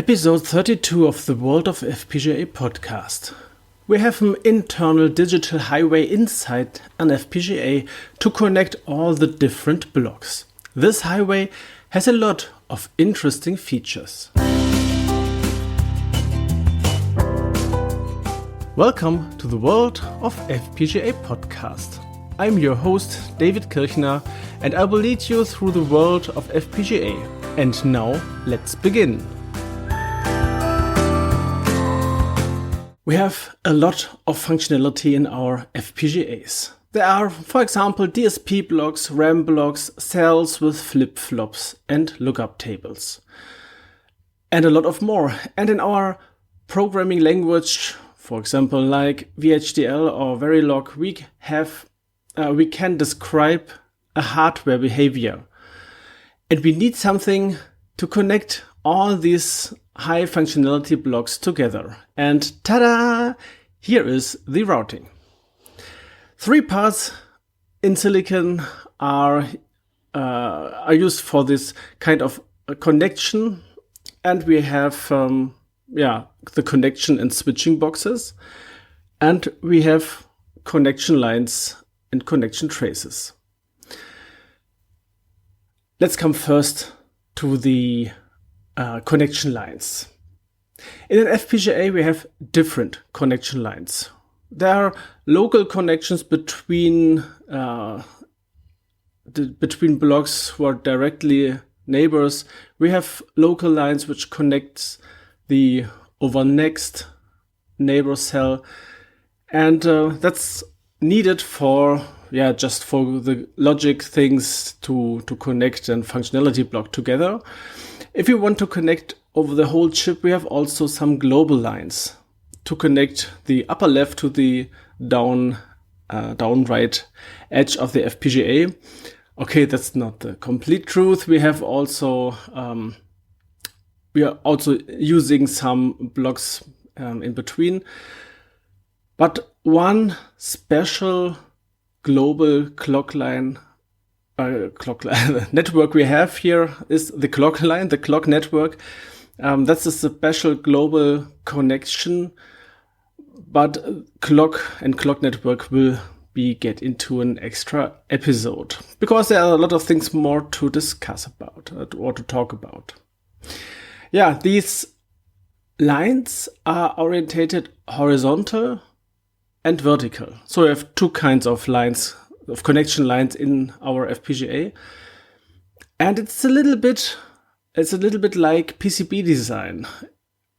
Episode 32 of the World of FPGA Podcast. We have an internal digital highway inside an FPGA to connect all the different blocks. This highway has a lot of interesting features. Welcome to the World of FPGA Podcast. I'm your host, David Kirchner, and I will lead you through the world of FPGA. And now, let's begin. We have a lot of functionality in our FPGAs. There are, for example, DSP blocks, RAM blocks, cells with flip-flops and lookup tables. And a lot of more. And in our programming language, for example, like VHDL or Verilog, we can describe a hardware behavior. And we need something to connect all these high functionality blocks together. And ta-da! Here is the routing. 3 parts in silicon are used for this kind of connection. And we have the connection and switching boxes. And we have connection lines and connection traces. Let's come first to the connection lines. In an FPGA, we have different connection lines. There are local connections between blocks who are directly neighbors. We have local lines which connects the over next neighbor cell, and that's needed for just for the logic things to connect and functionality block together. If you want to connect over the whole chip, we have also some global lines to connect the upper left to the down right edge of the FPGA. Okay, that's not the complete truth. We are also using some blocks in between. But one special global clock line network we have here is the clock line, the clock network. That's a special global connection, but clock and clock network will get into an extra episode because there are a lot of things more to discuss about or to talk about. Yeah, these lines are orientated horizontal and vertical. So we have 2 kinds of lines, of connection lines in our FPGA. And it's a little bit like PCB design.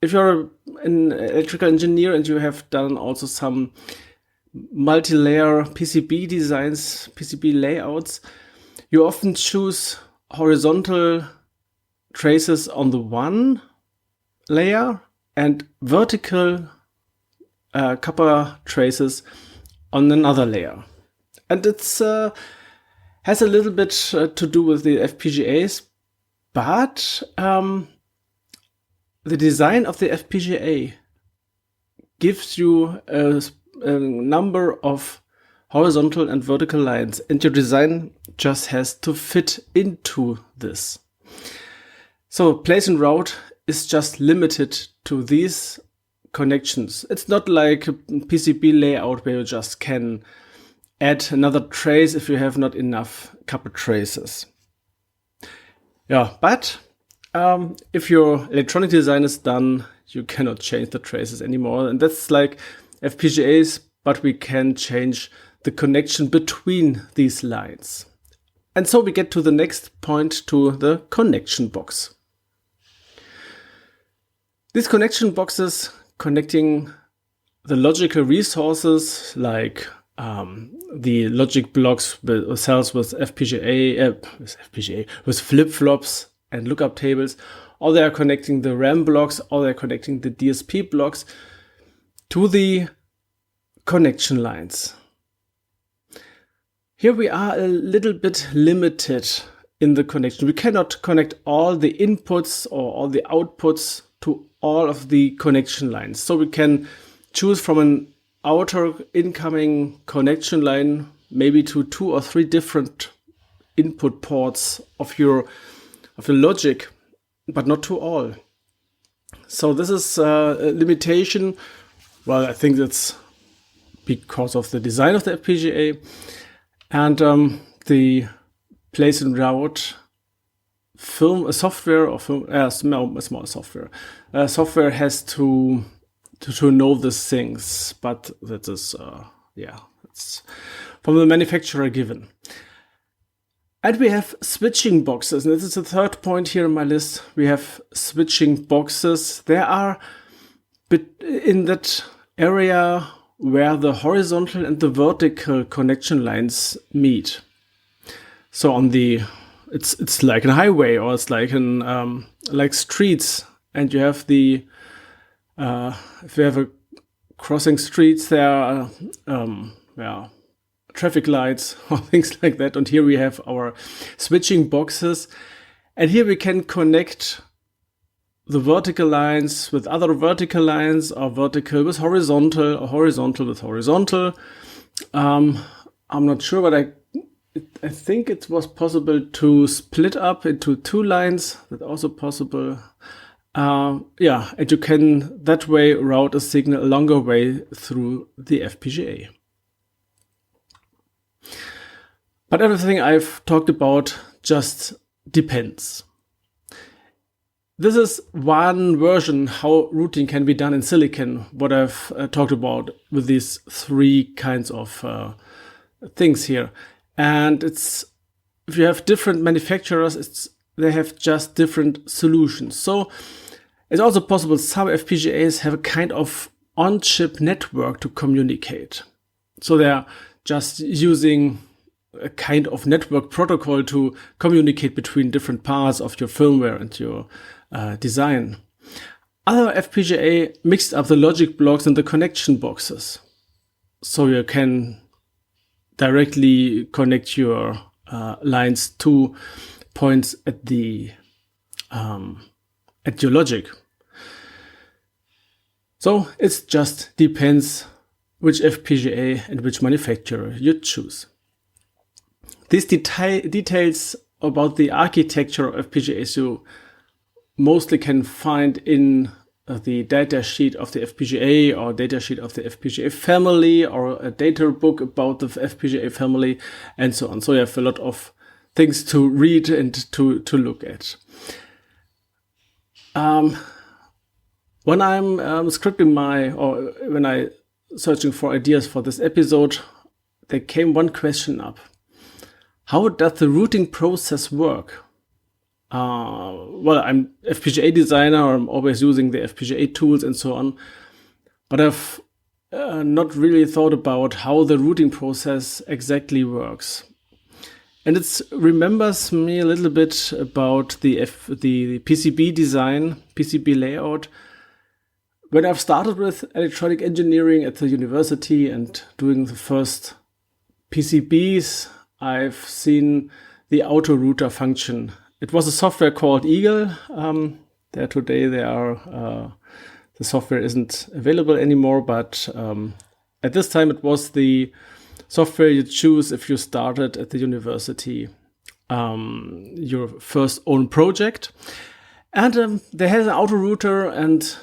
If you're an electrical engineer and you have done also some multi-layer PCB designs, PCB layouts, you often choose horizontal traces on the one layer and vertical copper traces on another layer. And it's has a little bit to do with the FPGAs, but the design of the FPGA gives you a number of horizontal and vertical lines, and your design just has to fit into this. So place and route is just limited to these connections. It's not like a PCB layout where you just can add another trace if you have not enough copper traces. Yeah, but if your electronic design is done, you cannot change the traces anymore. And that's like FPGAs, but we can change the connection between these lines. And so we get to the next point, to the connection box. These connection boxes connecting the logical resources like the logic blocks with cells with with flip-flops and lookup tables, or they are connecting the RAM blocks, or they're connecting the DSP blocks to the connection lines. Here we are a little bit limited in the connection. We cannot connect all the inputs or all the outputs to all of the connection lines. So we can choose from an outer incoming connection line maybe to 2 or 3 different input ports of your logic, but not to all. So this is a limitation. Well, I think that's because of the design of the FPGA and the place and route software has to know these things, but that is it's from the manufacturer given. And we have switching boxes, and this is the third point here in my list. We have switching boxes. They are in that area where the horizontal and the vertical connection lines meet. So it's like a highway, or it's like like streets, and you have if you have a crossing streets, there are traffic lights or things like that. And here we have our switching boxes, and here we can connect the vertical lines with other vertical lines, or vertical with horizontal, or horizontal with horizontal. I'm not sure, but I think it was possible to split up into two lines. That's also possible. And you can that way route a signal a longer way through the FPGA. But everything I've talked about just depends. This is one version how routing can be done in silicon, what I've talked about with these three kinds of things here. And if you have different manufacturers, they have just different solutions. So it's also possible some FPGAs have a kind of on-chip network to communicate. So they're just using a kind of network protocol to communicate between different parts of your firmware and your design. Other FPGA mixed up the logic blocks and the connection boxes. So you can directly connect your lines to points at your logic. So it just depends which FPGA and which manufacturer you choose. These details about the architecture of FPGAs you mostly can find in the data sheet of the FPGA, or data sheet of the FPGA family, or a data book about the FPGA family, and so on. So you have a lot of things to read and to look at. When I'm scripting when I searching for ideas for this episode, there came one question up. How does the routing process work? I'm FPGA designer, I'm always using the FPGA tools and so on, but I've not really thought about how the routing process exactly works. And it remembers me a little bit about the PCB design, PCB layout. When I've started with electronic engineering at the university and doing the first PCBs, I've seen the autorouter function. It was a software called Eagle. Today the software isn't available anymore, but at this time it was the software you choose if you started at the university, your first own project. And they had an autorouter, and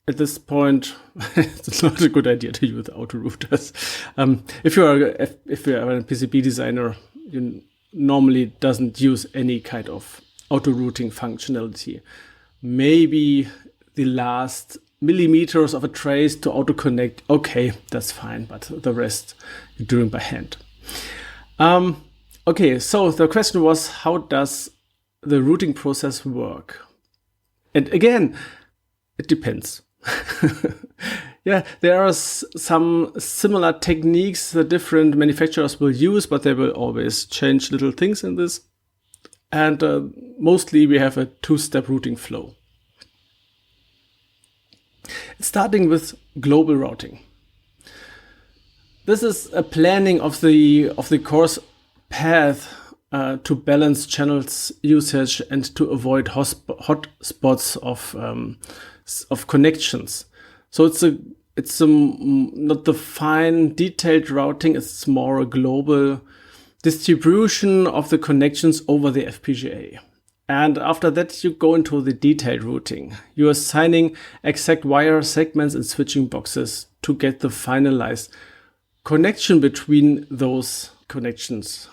at this point, it's not a good idea to use autorouters. If you are a PCB designer, you normally doesn't use any kind of auto-routing functionality. Maybe the last millimeters of a trace to auto-connect, okay, that's fine, but the rest you're doing by hand. Okay, so the question was, how does the routing process work? And again, it depends. Yeah, there are some similar techniques that different manufacturers will use, but they will always change little things in this. And mostly we have a two-step routing flow. Starting with global routing. This is a planning of the course path to balance channels usage and to avoid hot spots of connections. So it's not the fine detailed routing, it's more a global distribution of the connections over the FPGA. And after that, you go into the detailed routing. You're assigning exact wire segments and switching boxes to get the finalized connection between those connections.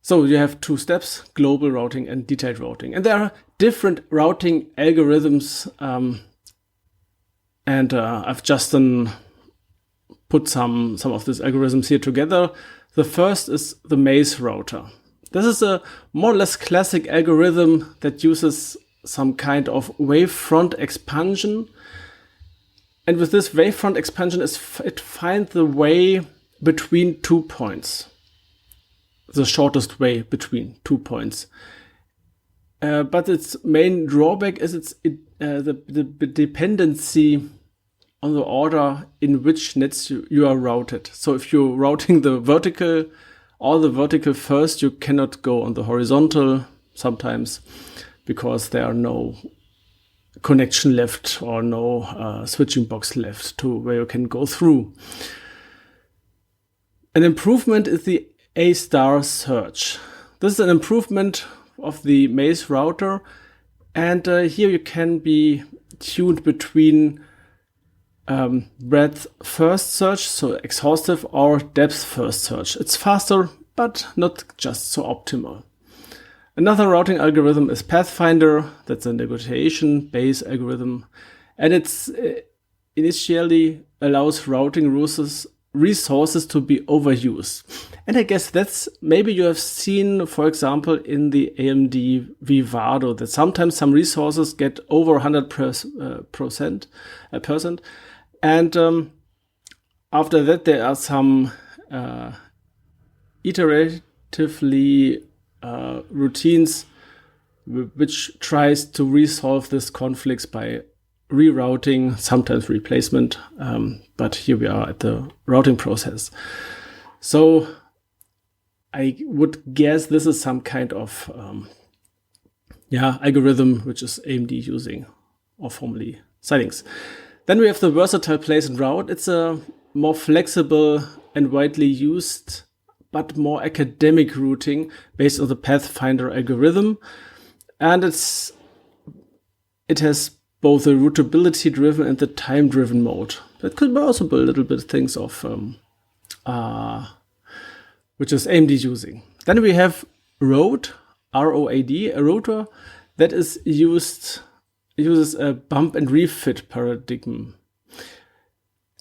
So you have two steps, global routing and detailed routing. And there are different routing algorithms. And I've just put some of these algorithms here together. The first is the maze router. This is a more or less classic algorithm that uses some kind of wavefront expansion. And with this wavefront expansion, it finds the way between 2 points. The shortest way between 2 points. But its main drawback is the dependency on the order in which nets you are routed. So if you're routing the vertical first, you cannot go on the horizontal sometimes because there are no connection left or no switching box left to where you can go through. An improvement is the A-star search. This is an improvement of the maze router, and here you can be tuned between breadth first search, so exhaustive, or depth first search. It's faster, but not just so optimal. Another routing algorithm is Pathfinder. That's a negotiation base algorithm, and it's initially allows routing resources to be overused. And I guess that's maybe you have seen, for example, in the AMD Vivado, that sometimes some resources get over 100%. And after that, there are some iteratively routines which tries to resolve this conflicts by rerouting, sometimes replacement, but here we are at the routing process. So I would guess this is some kind of algorithm which is AMD using, or formerly Xilinx. Then we have the versatile place and route. It's a more flexible and widely used, but more academic routing based on the Pathfinder algorithm. And it has both the routability-driven and the time-driven mode. That could also be a little bit things of which is AMD using. Then we have ROAD, R-O-A-D, a router that uses a bump and refit paradigm.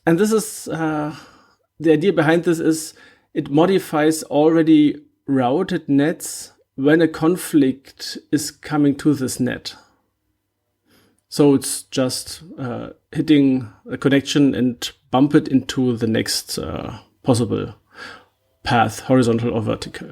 And this is the idea behind this is it modifies already routed nets when a conflict is coming to this net. So it's just hitting a connection and bump it into the next possible path, horizontal or vertical.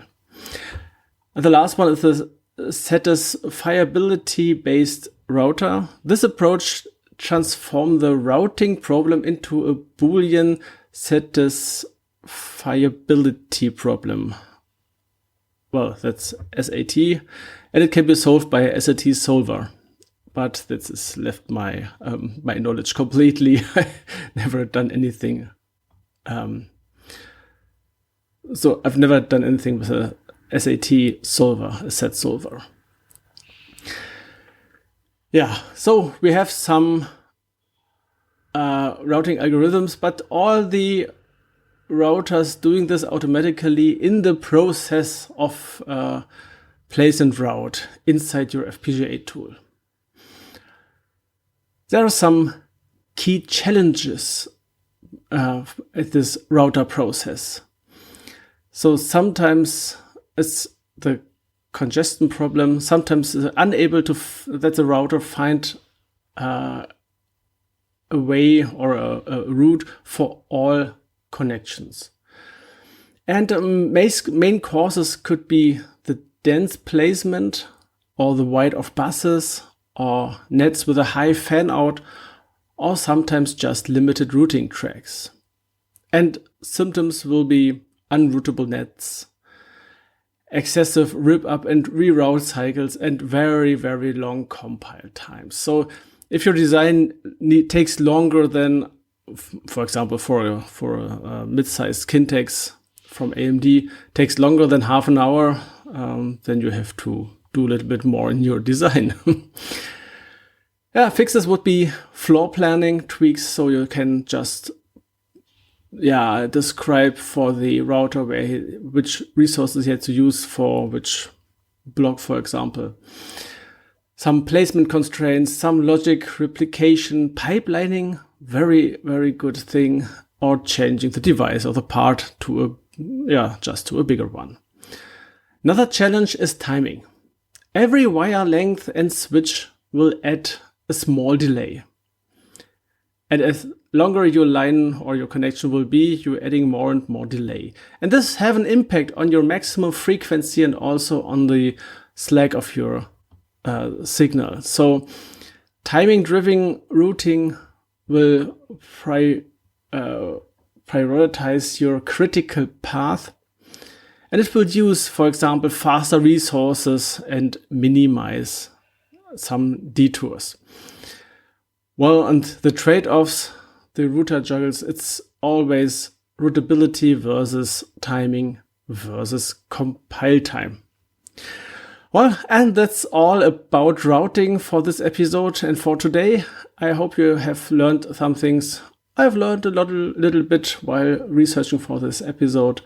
And the last one is the satisfiability-based router. This approach transforms the routing problem into a Boolean satisfiability problem. Well, that's SAT, and it can be solved by a SAT solver. But this has left my knowledge completely. I never done anything. So I've never done anything with a SAT solver, a SAT solver. Yeah, so we have some routing algorithms, but all the routers doing this automatically in the process of place and route inside your FPGA tool. There are some key challenges at this router process. So sometimes it's the congestion problem. Sometimes it's unable that the router find a way or a route for all connections. And main causes could be the dense placement or the wide of buses or nets with a high fan out, or sometimes just limited routing tracks. And symptoms will be unroutable nets, excessive rip up and reroute cycles, and very, very long compile times. So if your design takes longer than, for example, for a mid-sized Kintex from AMD, takes longer than half an hour, then you have to do a little bit more in your design. Yeah, fixes would be floor planning tweaks, so you can just describe for the router which resources you had to use for which block, for example. Some placement constraints, some logic replication, pipelining, very, very good thing, or changing the device or the part to a bigger one. Another challenge is timing. Every wire length and switch will add a small delay. And as longer your line or your connection will be, you're adding more and more delay. And this have an impact on your maximum frequency and also on the slack of your signal. So timing-driven routing will prioritize your critical path, and it will use, for example, faster resources and minimize some detours. Well, and the trade-offs the router juggles, it's always routability versus timing versus compile time. Well, and that's all about routing for this episode and for today. I hope you have learned some things. I've learned a little bit while researching for this episode,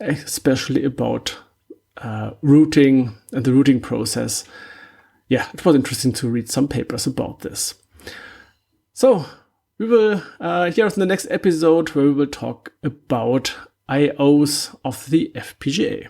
especially about routing and the routing process. Yeah, it was interesting to read some papers about this. So we will hear us in the next episode where we will talk about IOs of the FPGA.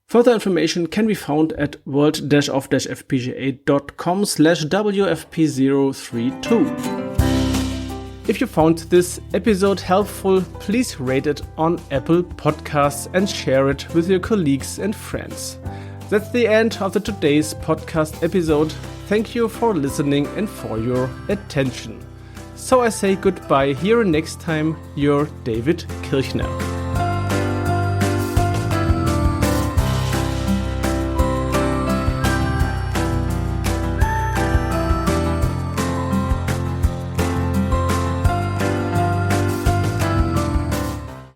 Further information can be found at world-of-fpga.com/WFP032. If you found this episode helpful, please rate it on Apple Podcasts and share it with your colleagues and friends. That's the end of today's podcast episode. Thank you for listening and for your attention. So I say goodbye, here next time, your David Kirchner.